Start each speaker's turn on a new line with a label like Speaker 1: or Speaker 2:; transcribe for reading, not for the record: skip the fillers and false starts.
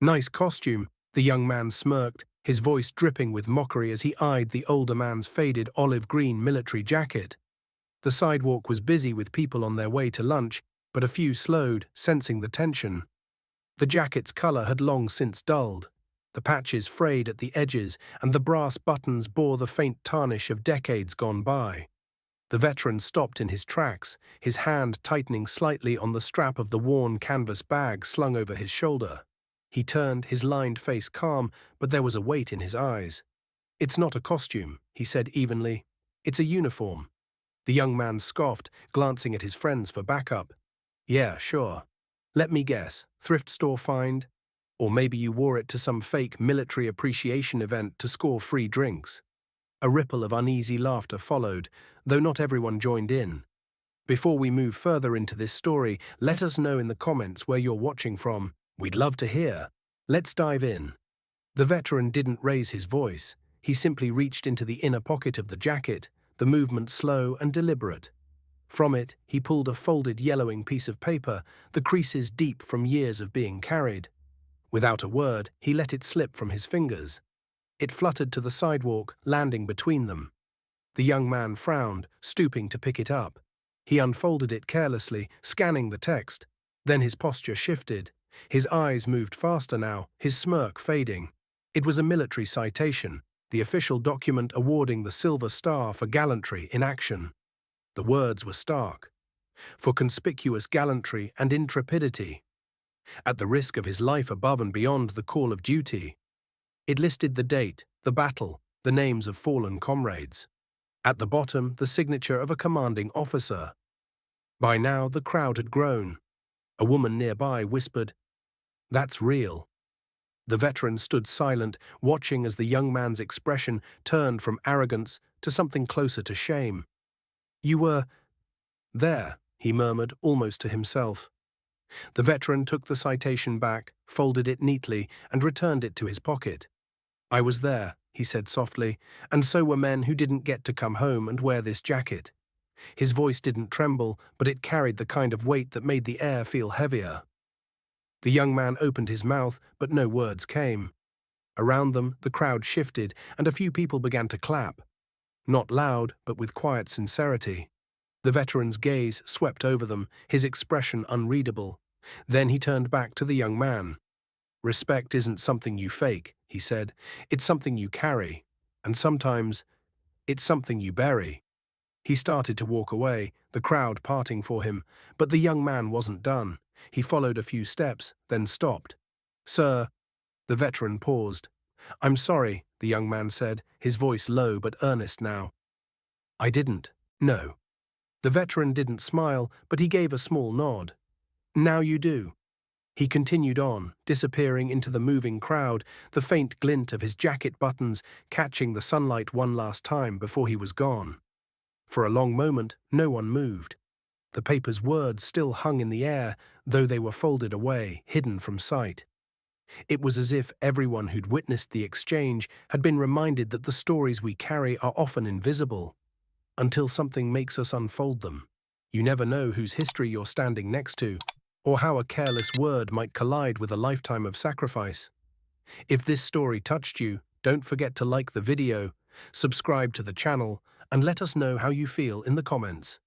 Speaker 1: Nice costume, the young man smirked, his voice dripping with mockery as he eyed the older man's faded olive-green military jacket. The sidewalk was busy with people on their way to lunch, but a few slowed, sensing the tension. The jacket's color had long since dulled. The patches frayed at the edges, and the brass buttons bore the faint tarnish of decades gone by. The veteran stopped in his tracks, his hand tightening slightly on the strap of the worn canvas bag slung over his shoulder. He turned, his lined face calm, but there was a weight in his eyes. "It's not a costume," he said evenly. "It's a uniform." The young man scoffed, glancing at his friends for backup. "Yeah, sure. Let me guess, thrift store find? Or maybe you wore it to some fake military appreciation event to score free drinks." A ripple of uneasy laughter followed, though not everyone joined in. Before we move further into this story, let us know in the comments where you're watching from. We'd love to hear. Let's dive in. The veteran didn't raise his voice. He simply reached into the inner pocket of the jacket, the movement slow and deliberate. From it, he pulled a folded yellowing piece of paper, the creases deep from years of being carried. Without a word, he let it slip from his fingers. It fluttered to the sidewalk, landing between them. The young man frowned, stooping to pick it up. He unfolded it carelessly, scanning the text. Then his posture shifted. His eyes moved faster now, his smirk fading. It was a military citation, the official document awarding the Silver Star for gallantry in action. The words were stark. "For conspicuous gallantry and intrepidity. At the risk of his life above and beyond the call of duty." It listed the date, the battle, the names of fallen comrades. At the bottom, the signature of a commanding officer. By now, the crowd had grown. A woman nearby whispered, "That's real." The veteran stood silent, watching as the young man's expression turned from arrogance to something closer to shame. "You were there," he murmured, almost to himself. The veteran took the citation back, folded it neatly, and returned it to his pocket. "I was there," he said softly, "and so were men who didn't get to come home and wear this jacket." His voice didn't tremble, but it carried the kind of weight that made the air feel heavier. The young man opened his mouth, but no words came. Around them, the crowd shifted, and a few people began to clap. Not loud, but with quiet sincerity. The veteran's gaze swept over them, his expression unreadable. Then he turned back to the young man. "Respect isn't something you fake," he said. "It's something you carry. And sometimes, it's something you bury." He started to walk away, the crowd parting for him, but the young man wasn't done. He followed a few steps, then stopped. "Sir," the veteran paused. "I'm sorry," the young man said, his voice low but earnest now. "I didn't. No." The veteran didn't smile, but he gave a small nod. "Now you do." He continued on, disappearing into the moving crowd, the faint glint of his jacket buttons catching the sunlight one last time before he was gone. For a long moment, no one moved. The paper's words still hung in the air, though they were folded away, hidden from sight. It was as if everyone who'd witnessed the exchange had been reminded that the stories we carry are often invisible, until something makes us unfold them. You never know whose history you're standing next to, or how a careless word might collide with a lifetime of sacrifice. If this story touched you, don't forget to like the video, subscribe to the channel, and let us know how you feel in the comments.